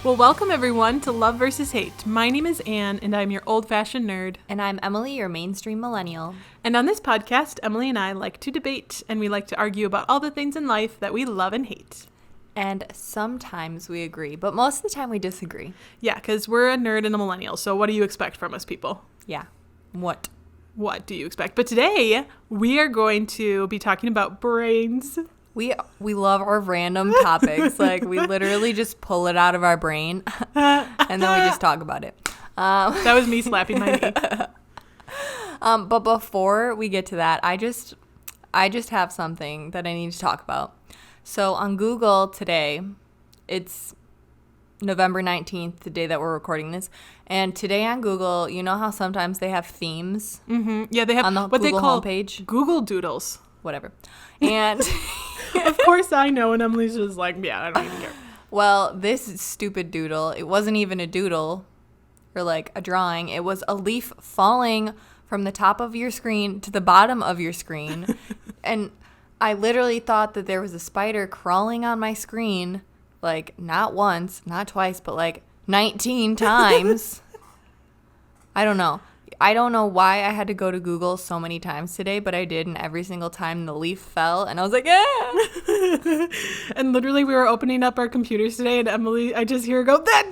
Well, welcome everyone to Love vs. Hate. My name is Anne, and I'm your old-fashioned nerd. And I'm Emily, your mainstream millennial. And on this podcast, Emily and I like to debate, and we like to argue about all the things in life that we love and hate. And sometimes we agree, but most of the time we disagree. Yeah, because we're a nerd and a millennial, so what do you expect from us, people? Yeah. What do you expect? But today, we are going to be talking about brains. We love our random topics. Like, we literally just pull it out of our brain, and then we just talk about it. That was me slapping my knee. But before we get to that, I just have something that I need to talk about. So on Google today, it's November 19th, the day that we're recording this. And today on Google, you know how sometimes they have themes? Mm-hmm. Yeah, they have on the what Google they call homepage? Google Doodles. Whatever. And of course I know, and Emily's just like, yeah, I don't even care. Well, this stupid doodle, it wasn't even a doodle or like a drawing. It was a leaf falling from the top of your screen to the bottom of your screen. And I literally thought that there was a spider crawling on my screen, like not once, not twice, but like 19 times. I don't know. I don't know why I had to go to Google so many times today, but I did, and every single time the leaf fell, and I was like, yeah! And literally we were opening up our computers today, and Emily, I just hear her go, that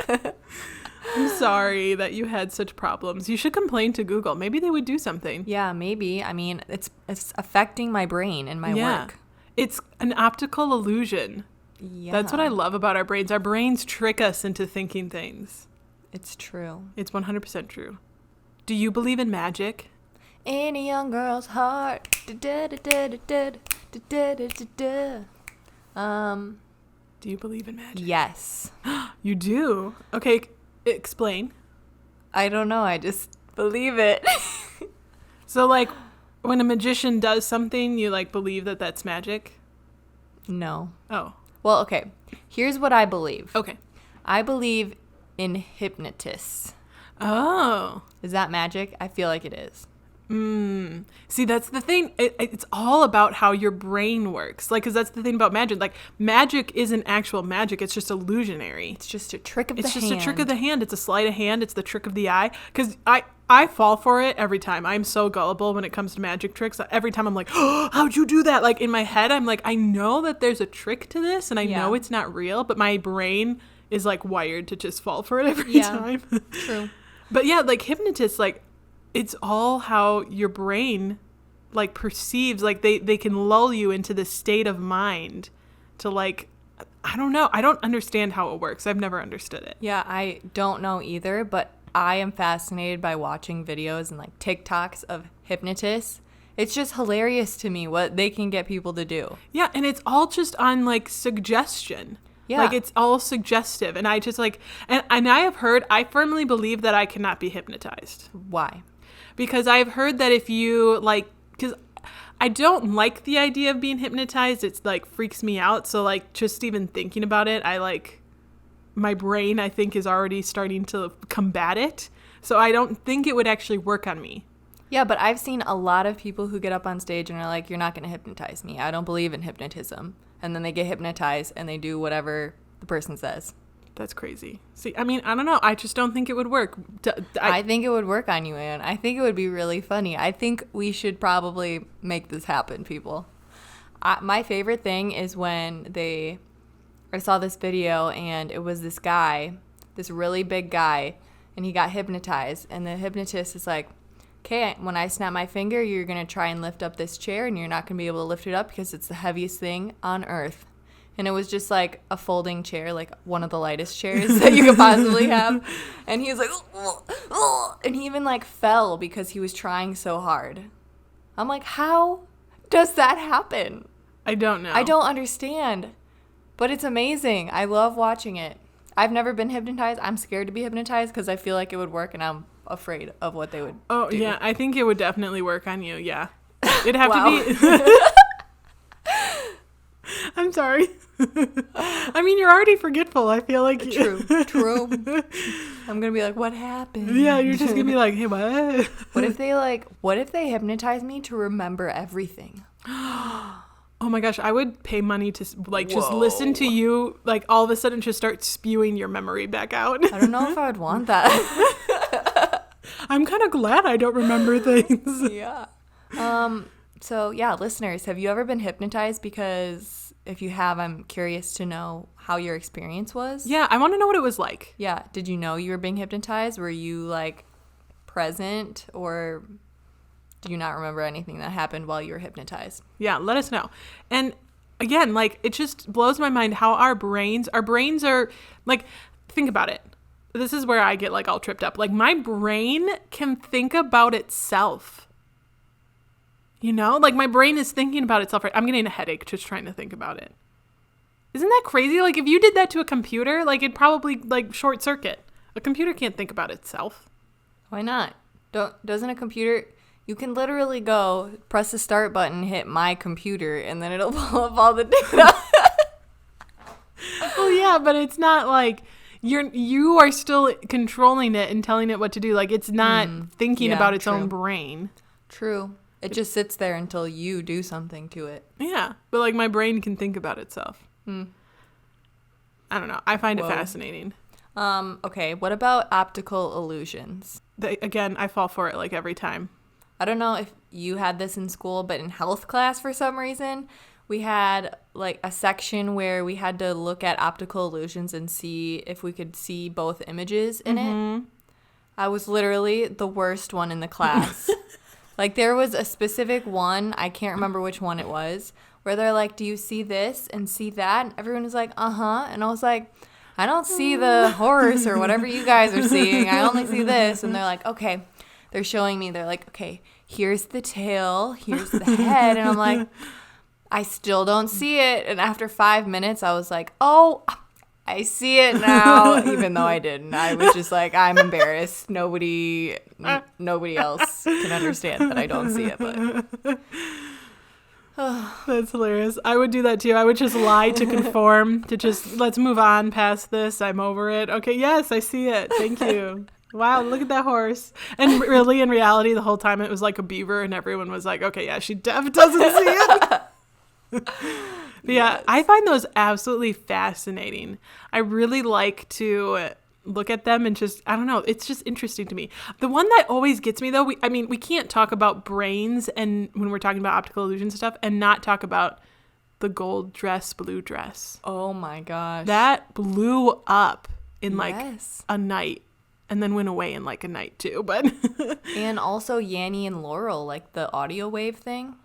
dang leaf! I'm sorry that you had such problems. You should complain to Google. Maybe they would do something. Yeah, maybe. I mean, it's affecting my brain and my work. It's an optical illusion. Yeah. That's what I love about our brains. Our brains trick us into thinking things. It's true. It's 100% true. Do you believe in magic? In a young girl's heart. Do you believe in magic? Yes. You do? Okay, explain. I don't know. I just believe it. So, like, when a magician does something, you, like, believe that that's magic? No. Oh. Well, okay. Here's what I believe. Okay. I believe in hypnotists. Oh. Is that magic? I feel like it is. See, that's the thing. It's all about how your brain works. Like, because that's the thing about magic. Like, magic isn't actual magic. It's just illusionary. It's just a trick of the hand. It's just a trick of the hand. It's a sleight of hand. It's the trick of the eye. Because I fall for it every time. I'm so gullible when it comes to magic tricks. Every time I'm like, oh, how'd you do that? Like, in my head, I'm like, I know that there's a trick to this, and I know it's not real, but my brain is like wired to just fall for it every time. True. But yeah, like hypnotists, like it's all how your brain like perceives, like they can lull you into this state of mind to like, I don't know. I don't understand how it works. I've never understood it. Yeah, I don't know either, but I am fascinated by watching videos and like TikToks of hypnotists. It's just hilarious to me what they can get people to do. Yeah, and it's all just on like suggestion. Yeah. Like, it's all suggestive. And I just, like, and I have heard, I firmly believe that I cannot be hypnotized. Why? Because I've heard that if you, like, because I don't like the idea of being hypnotized. It's, like, freaks me out. So, like, just even thinking about it, I, like, my brain, I think, is already starting to combat it. So I don't think it would actually work on me. Yeah, but I've seen a lot of people who get up on stage and are like, you're not going to hypnotize me. I don't believe in hypnotism. And then they get hypnotized and they do whatever the person says. That's crazy. See, I mean, I don't know. I just don't think it would work. I think it would work on you, Anne. I think it would be really funny. I think we should probably make this happen, people. My favorite thing is when I saw this video and it was this guy, this really big guy, and he got hypnotized. And the hypnotist is like, okay, when I snap my finger, you're going to try and lift up this chair, and you're not going to be able to lift it up because it's the heaviest thing on earth. And it was just like a folding chair, like one of the lightest chairs that you could possibly have. And he was like, oh, and he even like fell because he was trying so hard. I'm like, how does that happen? I don't know. I don't understand. But it's amazing. I love watching it. I've never been hypnotized. I'm scared to be hypnotized because I feel like it would work, and I'm afraid of what they would do. Yeah, I think it would definitely work on you. Yeah, it'd have Wow. to be. I'm sorry. I mean, you're already forgetful. I feel like True. I'm gonna be like, what happened? Yeah, you're just gonna be like, hey, what? What if they hypnotize me to remember everything? Oh my gosh, I would pay money to like just Whoa. listen to you like all of a sudden just start spewing your memory back out. I don't know if I would want that. I'm kind of glad I don't remember things. Yeah. So yeah, listeners, have you ever been hypnotized? Because if you have, I'm curious to know how your experience was. Yeah, I want to know what it was like. Yeah. Did you know you were being hypnotized? Were you like present, or do you not remember anything that happened while you were hypnotized? Yeah, let us know. And again, like it just blows my mind how our brains are like, think about it. This is where I get like all tripped up. Like my brain can think about itself. You know, like my brain is thinking about itself. Right? I'm getting a headache just trying to think about it. Isn't that crazy? Like if you did that to a computer, like it'd probably like short circuit. A computer can't think about itself. Why not? Doesn't a computer... You can literally go, press the start button, hit my computer, and then it'll pull up all the data. Well, yeah, but it's not like you are still controlling it and telling it what to do. Like it's not thinking about its own brain. True. It just sits there until you do something to it. Yeah, but like my brain can think about itself. I don't know. I find it fascinating. Okay, what about optical illusions? Again, I fall for it like every time. I don't know if you had this in school, but in health class for some reason, we had like a section where we had to look at optical illusions and see if we could see both images in it. I was literally the worst one in the class. Like there was a specific one, I can't remember which one it was, where they're like, do you see this and see that? And everyone was like, uh-huh. And I was like, I don't see the horse or whatever you guys are seeing. I only see this. And they're like, okay. They're showing me. They're like, okay, here's the tail. Here's the head. And I'm like, I still don't see it. And after 5 minutes, I was like, oh, I see it now. Even though I didn't. I was just like, I'm embarrassed. Nobody else can understand that I don't see it. But That's hilarious. I would do that too. I would just lie to conform, to just, let's move on past this. I'm over it. Okay, yes, I see it. Thank you. Wow, look at that horse. And really, in reality, the whole time it was like a beaver and everyone was like, okay, yeah, she doesn't see it. Yeah, I find those absolutely fascinating. I really like to look at them and just, I don't know, it's just interesting to me. The one that always gets me though, we can't talk about brains and when we're talking about optical illusions and stuff and not talk about the gold dress, blue dress. oh my gosh. That blew up in like Yes. a night and then went away in like a night too. But And also Yanny and Laurel, like the audio wave thing.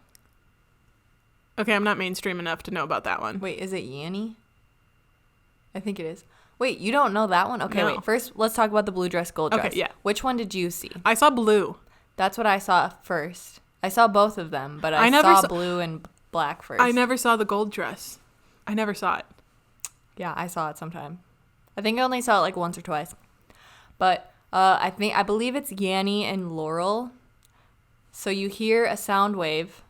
okay, I'm not mainstream enough to know about that one. Wait, is it Yanny? I think it is. Wait, you don't know that one? Okay, No. wait. First, let's talk about the blue dress, gold dress. Okay, yeah. Which one did you see? I saw blue. That's what I saw first. I saw both of them, but I never saw saw- blue and black first. I never saw the gold dress. I never saw it. Yeah, I saw it sometime. I think I only saw it like once or twice. But I believe it's Yanny and Laurel. So you hear a sound wave,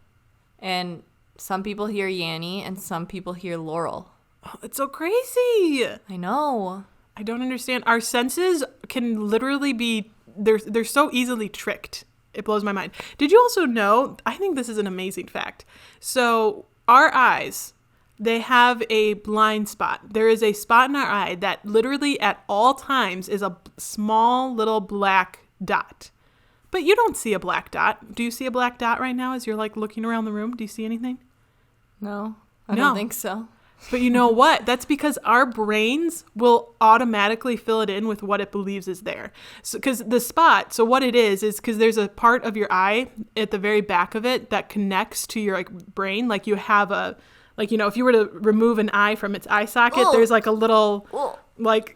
and some people hear Yanny and some people hear Laurel. Oh, it's so crazy. I know. I don't understand. Our senses can literally be, they're so easily tricked. It blows my mind. Did you also know, I think this is an amazing fact. So our eyes, they have a blind spot. There is a spot in our eye that literally at all times is a small little black dot. But you don't see a black dot. Do you see a black dot right now as you're like looking around the room? Do you see anything? No, I No. don't think so. But you know what? That's because our brains will automatically fill it in with what it believes is there. So, because the spot, so what it is because there's a part of your eye at the very back of it that connects to your like brain. Like you have a, like, you know, if you were to remove an eye from its eye socket, there's like a little, like,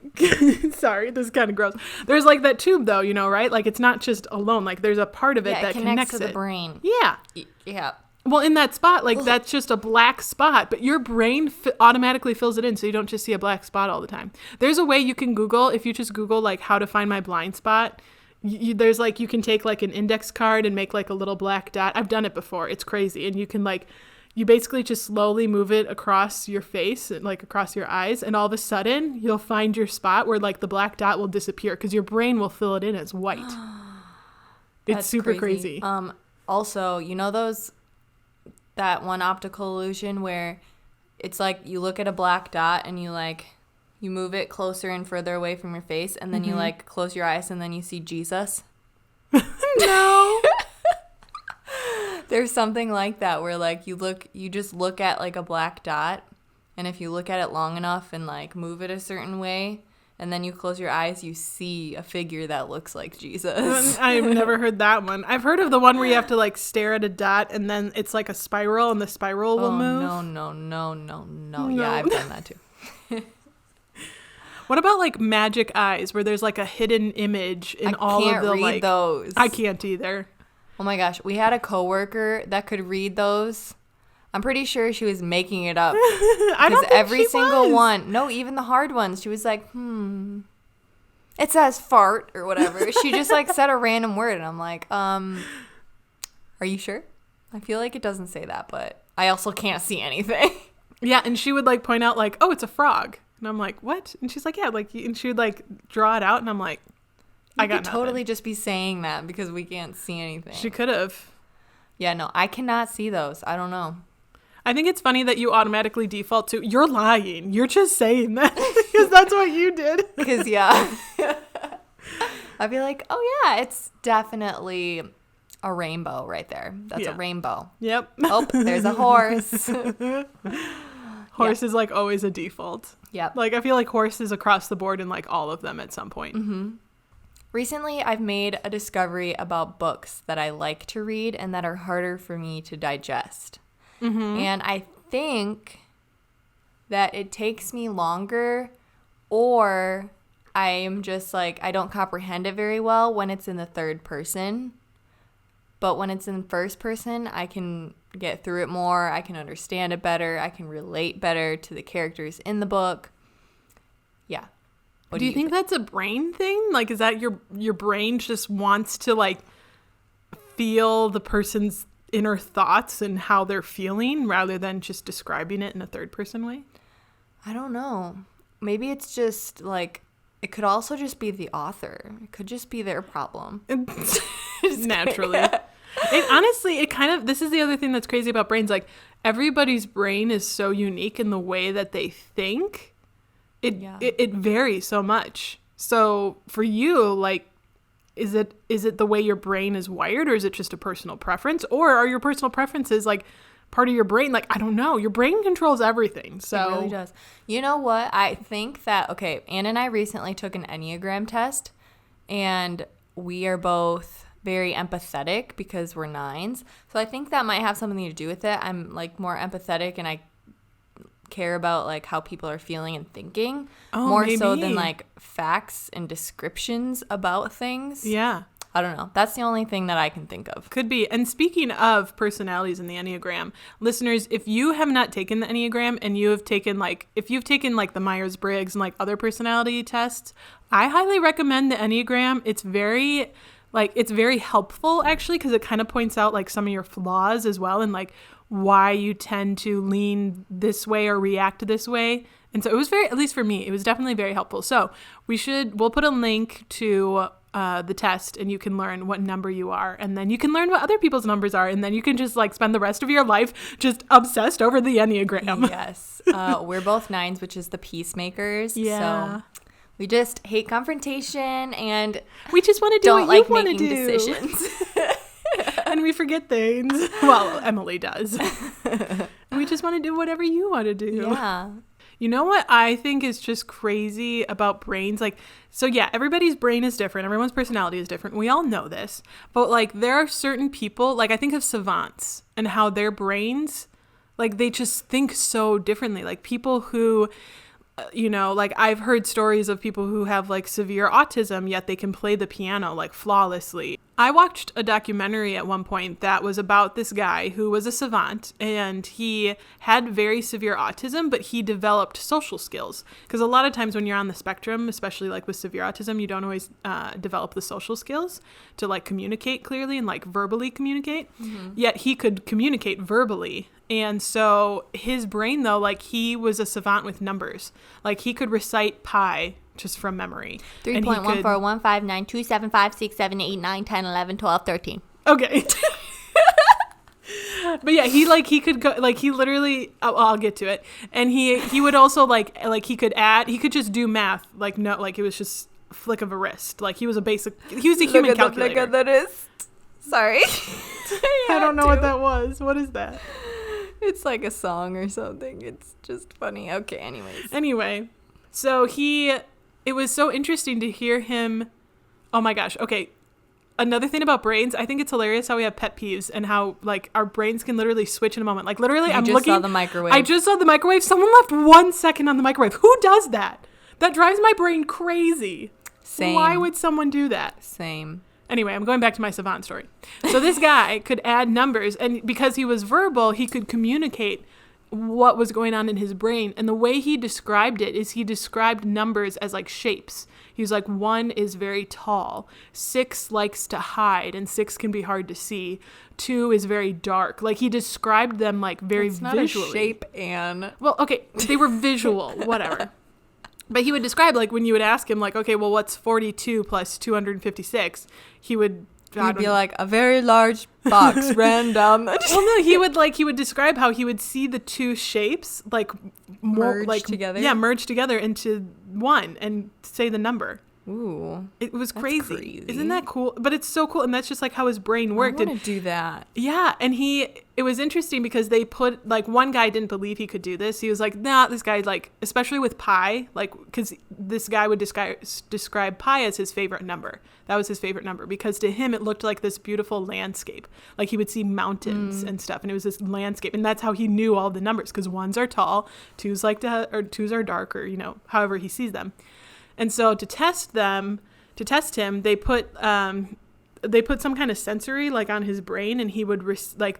sorry, this is kind of gross. There's like that tube though, you know, right? Like it's not just alone. Like there's a part of it that connects to the brain. Yeah. Yeah. Well, in that spot, like that's just a black spot, but your brain automatically fills it in, so you don't just see a black spot all the time. There's a way you can Google, if you just Google like how to find my blind spot, there's like, you can take like an index card and make like a little black dot. I've done it before. It's crazy. And you can like, you basically just slowly move it across your face and like across your eyes. And all of a sudden you'll find your spot where like the black dot will disappear because your brain will fill it in as white. It's super crazy. Also, you know those that one optical illusion where it's like you look at a black dot and you move it closer and further away from your face, and then you like close your eyes and then you see Jesus? No. There's something like that where like you just look at like a black dot, and if you look at it long enough and like move it a certain way, and then you close your eyes, you see a figure that looks like Jesus. I've never heard that one. I've heard of the one where you have to like stare at a dot and then it's like a spiral and the spiral will move. No. Yeah, I've done that too. What about like magic eyes where there's like a hidden image in all of the I can't read those. I can't either. Oh my gosh, we had a coworker that could read those. I'm pretty sure she was making it up. I don't think every she single was. one, no, even the hard ones, she was like, it says fart or whatever. She just like said a random word, and I'm like, are you sure? I feel like it doesn't say that, but I also can't see anything. Yeah, and she would like point out like, oh, it's a frog. And I'm like, what? And she's like, yeah, like, and she would like draw it out, and I'm like, I got nothing. Totally just be saying that because we can't see anything. She could have. Yeah, no, I cannot see those. I don't know. I think it's funny that you automatically default to, you're lying. You're just saying that because that's what you did. Because, yeah. I'd be like, oh, yeah, it's definitely a rainbow right there. That's a rainbow. Yep. Oh, there's a horse. Horse is like always a default. Yep. Like I feel like horse is across the board in like all of them at some point. Mm-hmm. Recently, I've made a discovery about books that I like to read and that are harder for me to digest. Mm-hmm. And I think that it takes me longer, or I am just like, I don't comprehend it very well when it's in the third person. But when it's in first person, I can get through it more. I can understand it better. I can relate better to the characters in the book. Yeah. What do you think that's a brain thing? Like, is that your brain just wants to like feel the person's inner thoughts and how they're feeling rather than just describing it in a third person way? I don't know. Maybe it's just like, it could also just be the author. It could just be their problem. Naturally. It kind of, this is the other thing that's crazy about brains. Like, everybody's brain is so unique in the way that they think. It varies so much. So for you, like, is it the way your brain is wired, or is it just a personal preference? Or are your personal preferences like part of your brain? Like, I don't know. Your brain controls everything. So it really does. You know what? I think that, okay, Anne and I recently took an Enneagram test, and we are both very empathetic because we're 9s. So I think that might have something to do with it. I'm like more empathetic, and I care about like how people are feeling and thinking more so than like facts and descriptions about things. Yeah. I don't know. That's the only thing that I can think of. Could be. And speaking of personalities in the Enneagram, listeners, if you have not taken the Enneagram and you have taken if you've taken like the Myers-Briggs and like other personality tests, I highly recommend the Enneagram. It's very helpful actually, because it kind of points out like some of your flaws as well, and like why you tend to lean this way or react this way. And so it was at least for me, it was definitely very helpful. So we'll put a link to the test, and you can learn what number you are, and then you can learn what other people's numbers are, and then you can just like spend the rest of your life just obsessed over the Enneagram. Yes. We're both 9s, which is the peacemakers. Yeah. So we just hate confrontation, and we just want to do don't what like you want to making do. decisions. And we forget things. Well, Emily does. And we just want to do whatever you want to do. Yeah. You know what I think is just crazy about brains? Like, so yeah, everybody's brain is different. Everyone's personality is different. We all know this. But like, there are certain people, like I think of savants and how their brains, like they just think so differently. Like people who, like I've heard stories of people who have like severe autism, yet they can play the piano like flawlessly. I watched a documentary at one point that was about this guy who was a savant, and he had very severe autism, but he developed social skills. Because a lot of times when you're on the spectrum, especially like with severe autism, you don't always develop the social skills to like communicate clearly and like verbally communicate. Mm-hmm. Yet he could communicate verbally. And so his brain, though, like he was a savant with numbers. Like he could recite pi just from memory. 3.141592756789101111213. Okay. But yeah, he could go, like, he literally, I'll get to it. And he would also like he could just do math, like, no, like, it was just a flick of a wrist. Like, he was a human calculator. Look at that is. Sorry. I don't know what that was. What is that? It's like a song or something. It's just funny. Okay, Anyway, so it was so interesting to hear him. Oh my gosh. Okay. Another thing about brains, I think it's hilarious how we have pet peeves and how, like, our brains can literally switch in a moment. Like, literally, I just saw the microwave. Someone left 1 second on the microwave. Who does that? That drives my brain crazy. Same. Why would someone do that? Same. Anyway, I'm going back to my savant story. So this guy could add numbers, and because he was verbal, he could communicate what was going on in his brain. And the way he described it is he described numbers as like shapes. He was like, 1 is very tall, 6 likes to hide, and 6 can be hard to see. 2 is very dark. Like, he described them like very visually. It's not a shape, Anne. Well, okay, they were visual, whatever. But he would describe, like, when you would ask him, like, okay, well, what's 42 plus 256? He'd be like, a very large box random. Well, no, he would describe how he would see the two shapes, like, merge together. Yeah, merge together into one and say the number. Ooh. It was crazy. Isn't that cool? But it's so cool. And that's just like how his brain worked. I want to do that. Yeah. And it was interesting because they put, like, one guy didn't believe he could do this. He was like, nah, this guy, like, especially with pi, like, because this guy would describe pi as his favorite number. That was his favorite number because to him, it looked like this beautiful landscape. Like, he would see mountains and stuff, and it was this landscape. And that's how he knew all the numbers, because 1s are tall, 2s or 2s are darker, you know, however he sees them. And so to test him, they put some kind of sensory, like, on his brain, and he would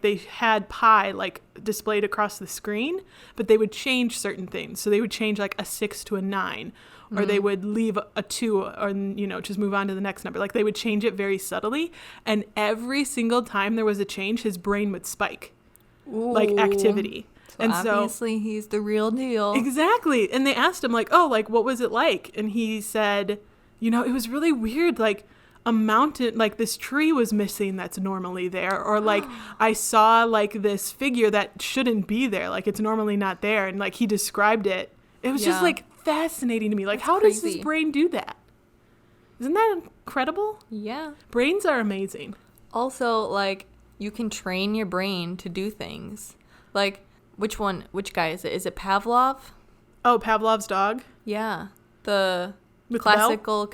they had pi, like, displayed across the screen, but they would change certain things. So they would change, like, a 6 to a 9, or they would leave a 2, or, you know, just move on to the next number. Like, they would change it very subtly, and every single time there was a change, his brain would spike. Ooh. Like, activity. So obviously he's the real deal. Exactly. And they asked him, like, oh, like, what was it like? And he said, you know, it was really weird. Like, a mountain, like, this tree was missing that's normally there. Or, like, I saw, like, this figure that shouldn't be there. Like, it's normally not there. And, like, he described it. It was just, like, fascinating to me. Like, how does his brain do that? Isn't that incredible? Yeah. Brains are amazing. Also, like, you can train your brain to do things. Like, which guy is it? Is it Pavlov? Oh, Pavlov's dog? Yeah. The with classically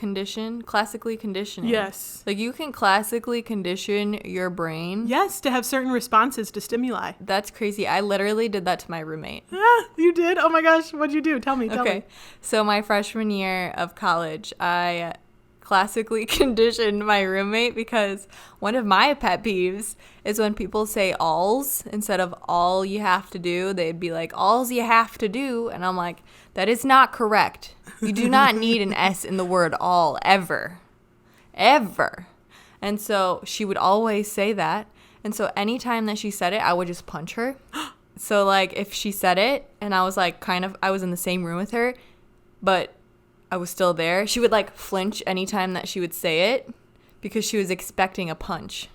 conditioning. Yes. Like, you can classically condition your brain. Yes, to have certain responses to stimuli. That's crazy. I literally did that to my roommate. You did? Oh my gosh, what'd you do? Tell me. Okay. So my freshman year of college, I classically conditioned my roommate because one of my pet peeves is when people say alls instead of all you have to do. They'd be like, alls you have to do. And I'm like, that is not correct. You do not need an S in the word all, ever. Ever. And so she would always say that. And so anytime that she said it, I would just punch her. So, like, if she said it and I was like I was in the same room with her, but I was still there, she would, like, flinch anytime that she would say it because she was expecting a punch.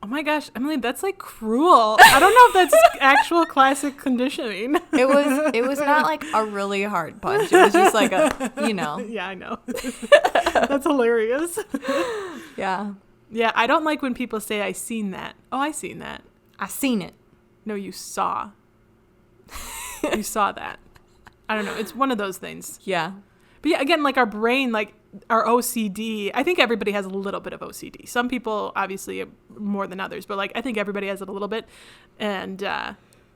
Oh my gosh, Emily, that's, like, cruel. I don't know if that's actual classic conditioning. It was not like a really hard punch. It was just like a, you know. Yeah, I know. That's hilarious. Yeah. Yeah, I don't like when people say, I seen that. Oh, I seen that. I seen it. No, you saw. You saw that. I don't know. It's one of those things. Yeah. But yeah, again, like, our brain, like, our OCD, I think everybody has a little bit of OCD. Some people, obviously, more than others, but, like, I think everybody has it a little bit. And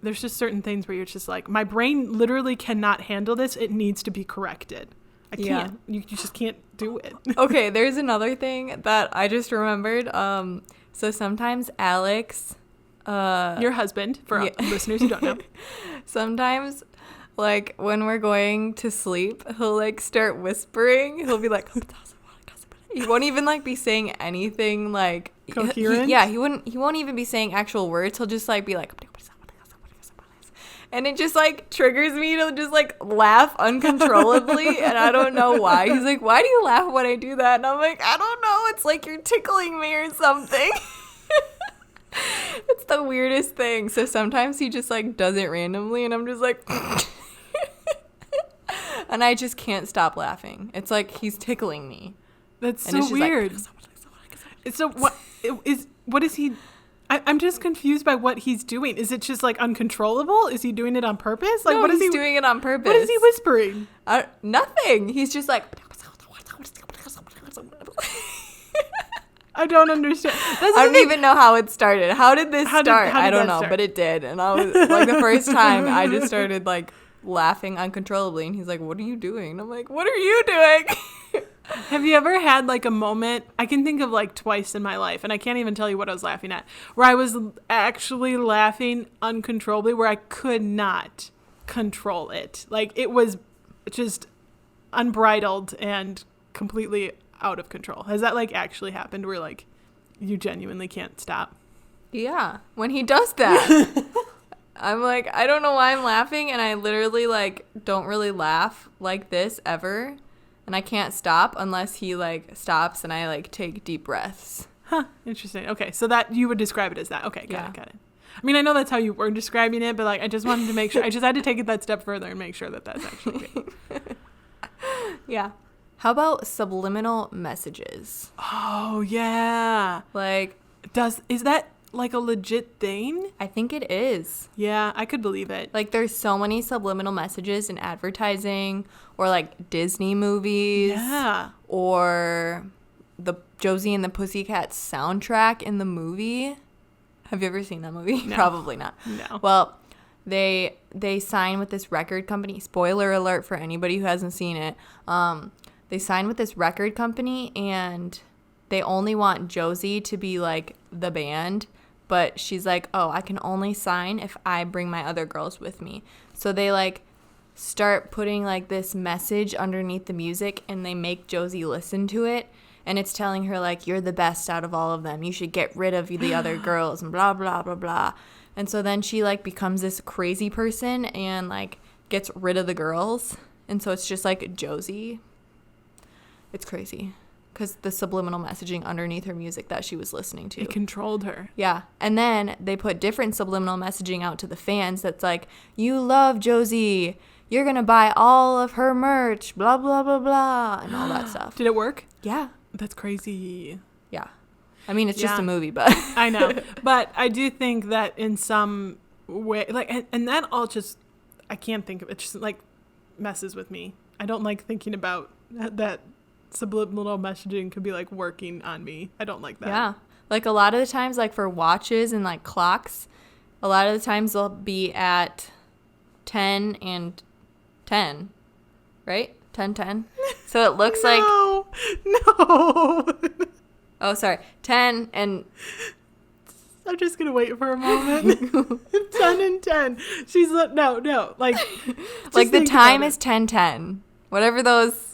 there's just certain things where you're just like, my brain literally cannot handle this. It needs to be corrected. I can't. You just can't do it. Okay, there's another thing that I just remembered. So sometimes Alex... your husband, for listeners who don't know. Sometimes... like, when we're going to sleep, he'll, like, start whispering. He'll be like, he won't even, like, be saying anything, like, coherent? He won't even be saying actual words. He'll just, like, be like, and it just, like, triggers me to just, like, laugh uncontrollably, and I don't know why. He's like, why do you laugh when I do that? And I'm like, I don't know. It's like you're tickling me or something. It's the weirdest thing. So sometimes he just like does it randomly and I'm just like and I just can't stop laughing. It's like he's tickling me. That's And so weird. So what is he? I'm just confused by what he's doing. Is it just like uncontrollable? Is he doing it on purpose? Like, no, what is he's he doing it on purpose? What is he whispering? Nothing. He's just like. I don't understand. I don't even know how it started. How did this start? I don't know, start? but it did. And I was like, the first time I just started like laughing uncontrollably. And he's like, "What are you doing?" And I'm like, "What are you doing?" Have you ever had like a moment, I can think of like twice in my life, and I can't even tell you what I was laughing at, where I was actually laughing uncontrollably, where I could not control it. Like it was just unbridled and completely out of control. Has that like actually happened where like you genuinely can't stop? Yeah, when he does that. I'm like, I don't know why I'm laughing, and I literally like don't really laugh like this ever. And I can't stop unless he, like, stops and I, like, take deep breaths. Huh. Interesting. Okay. So that you would describe it as that. Okay. Got Yeah. it. I mean, I know that's how you were describing it, but, like, I just wanted to make sure. I just had to take it that step further and make sure that that's actually good. Yeah. How about subliminal messages? Oh, yeah. Like, Is that, like, a legit thing? I think it is. Yeah, I could believe it. Like, there's so many subliminal messages in advertising or, like, Disney movies. Yeah. Or the Josie and the Pussycats soundtrack in the movie. Have you ever seen that movie? No. Probably not. No. Well, they sign with this record company. Spoiler alert for anybody who hasn't seen it. They sign with this record company, and they only want Josie to be, like, the band. But she's like, oh, I can only sign if I bring my other girls with me. So they, like, start putting, like, this message underneath the music, and they make Josie listen to it. And it's telling her, like, you're the best out of all of them. You should get rid of the other girls and blah, blah, blah, blah. And so then she, like, becomes this crazy person and, like, gets rid of the girls. And so it's just, like, Josie. It's crazy. Because the subliminal messaging underneath her music that she was listening to. It controlled her. Yeah. And then they put different subliminal messaging out to the fans that's like, you love Josie. You're going to buy all of her merch. Blah, blah, blah, blah. And all that stuff. Did it work? Yeah. That's crazy. Yeah. I mean, it's just Yeah. a movie, but. I know. But I do think that in some way, like, and that all just, I can't think of it. Just, like, messes with me. I don't like thinking about that subliminal messaging could be like working on me. I don't like that. Yeah. Like a lot of the times, like for watches and like clocks, a lot of the times they'll be at 10 and 10, right? 10, 10. So it looks like. No. Oh, sorry. 10 and. I'm just going to wait for a moment. 10 and 10. She's like, no. Like the time is 10, 10. Whatever those.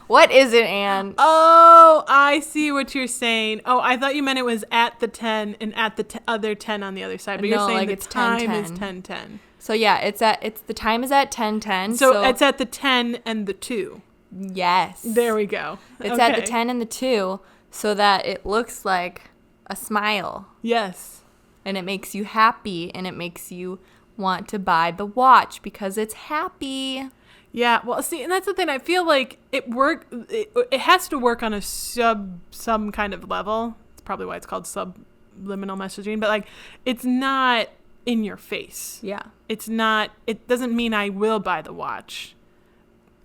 What is it, Anne? Oh, I see what you're saying. Oh, I thought you meant it was at the 10 and at the other 10 on the other side. But No, you're saying like the it's time 10, is 10, 10. So yeah, the time is at 10, 10. So it's at the 10 and the 2. Yes. There we go. It's at the 10 and the 2 so that it looks like a smile. Yes. And it makes you happy and it makes you want to buy the watch because it's happy. Yeah, well, see, and that's the thing. I feel like it has to work on some kind of level. It's probably why it's called subliminal messaging. But, like, it's not in your face. Yeah. It's not, it doesn't mean I will buy the watch.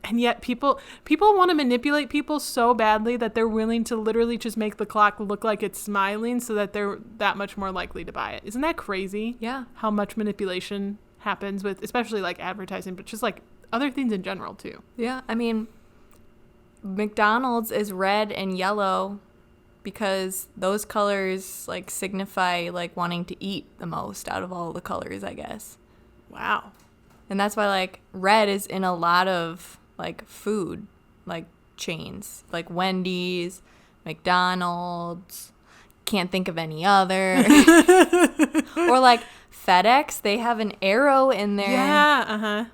And yet people want to manipulate people so badly that they're willing to literally just make the clock look like it's smiling so that they're that much more likely to buy it. Isn't that crazy? Yeah. How much manipulation happens with, especially, like, advertising, but just, like, other things in general too. Yeah, I mean, McDonald's is red and yellow because those colors like signify like wanting to eat the most out of all the colors, I guess. Wow. And that's why like red is in a lot of like food like chains, like Wendy's, McDonald's, can't think of any other. Or like FedEx, they have an arrow in there. Yeah, uh-huh.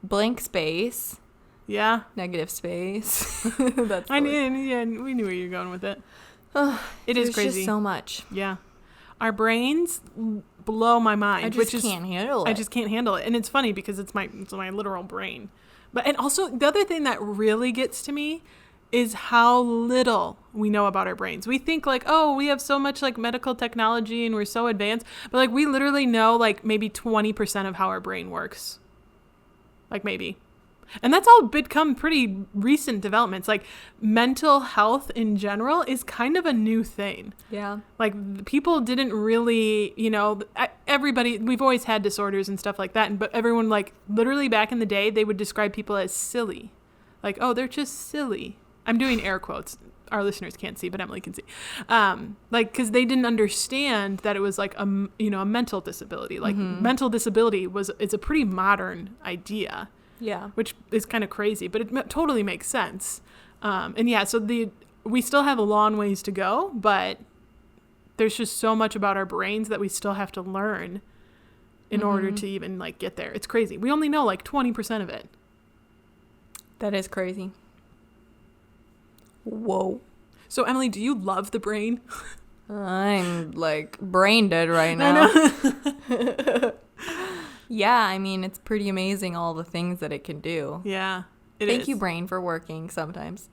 Blank space. Yeah. Negative space. That's I knew, yeah, we knew where you're going with it. It is There's crazy. just so much. Yeah. Our brains blow my mind. I just can't handle it. I just can't handle it. And it's funny because it's my literal brain. And also the other thing that really gets to me is how little we know about our brains. We think like, oh, we have so much like medical technology and we're so advanced, but like we literally know like maybe 20% of how our brain works. Like maybe. And that's all become pretty recent developments. Like mental health in general is kind of a new thing. Yeah. Like people didn't really, everybody, we've always had disorders and stuff like that. But everyone like literally back in the day, they would describe people as silly. Like, oh, they're just silly. I'm doing air quotes. Our listeners can't see, but Emily can see. Because they didn't understand that it was like a mental disability. Like mental disability it's a pretty modern idea. Yeah. Which is kind of crazy, but it totally makes sense. So we still have a long ways to go, but there's just so much about our brains that we still have to learn in order to even like get there. It's crazy. We only know like 20% of it. That is crazy. Whoa. So Emily, do you love the brain? I'm like brain dead right now. I know. Yeah, I mean, it's pretty amazing all the things that it can do. Yeah, Thank you, brain, for working sometimes.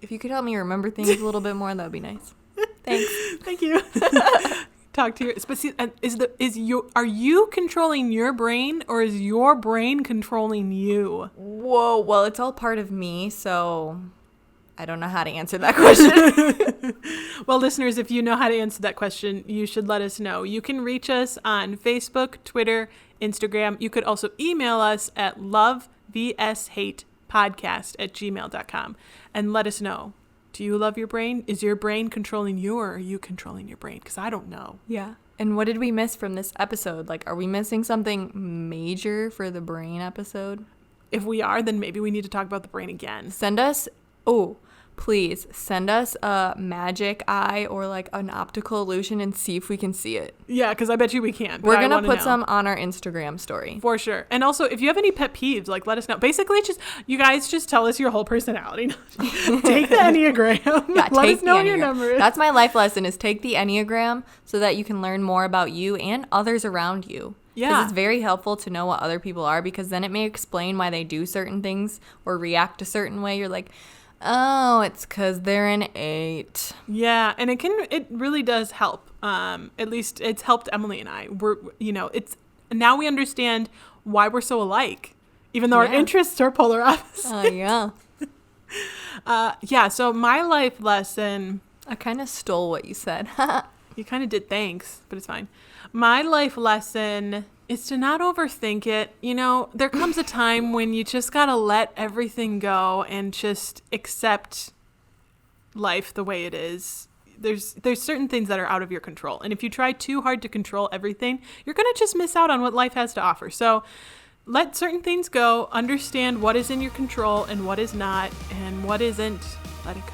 If you could help me remember things a little bit more, that would be nice. Thanks. Thank you. Talk to your. But see, are you controlling your brain or is your brain controlling you? Whoa. Well, it's all part of me, so I don't know how to answer that question. Well, listeners, if you know how to answer that question, you should let us know. You can reach us on Facebook, Twitter, Instagram. You could also email us at lovevshatepodcast@gmail.com and let us know. Do you love your brain? Is your brain controlling you or are you controlling your brain? Because I don't know. Yeah. And what did we miss from this episode? Like, are we missing something major for the brain episode? If we are, then maybe we need to talk about the brain again. Please send us a magic eye or like an optical illusion and see if we can see it. Yeah, because I bet you we can. We're going to put some on our Instagram story. For sure. And also, if you have any pet peeves, like let us know. Basically, you guys just tell us your whole personality. Take the Enneagram. Yeah, let us know your number. That's my life lesson is take the Enneagram so that you can learn more about you and others around you. Yeah. Because it's very helpful to know what other people are because then it may explain why they do certain things or react a certain way. You're like, oh, it's because they're an 8. Yeah, and it really does help. At least it's helped Emily and I. Now we understand why we're so alike, even though our interests are polar opposites. Oh, yeah. So my life lesson. I kind of stole what you said. You kind of did, thanks, but it's fine. My life lesson is to not overthink it. There comes a time when you just gotta let everything go and just accept life the way it is. There's certain things that are out of your control. And if you try too hard to control everything, you're gonna just miss out on what life has to offer. So let certain things go, understand what is in your control and what is not, and what isn't, let it go.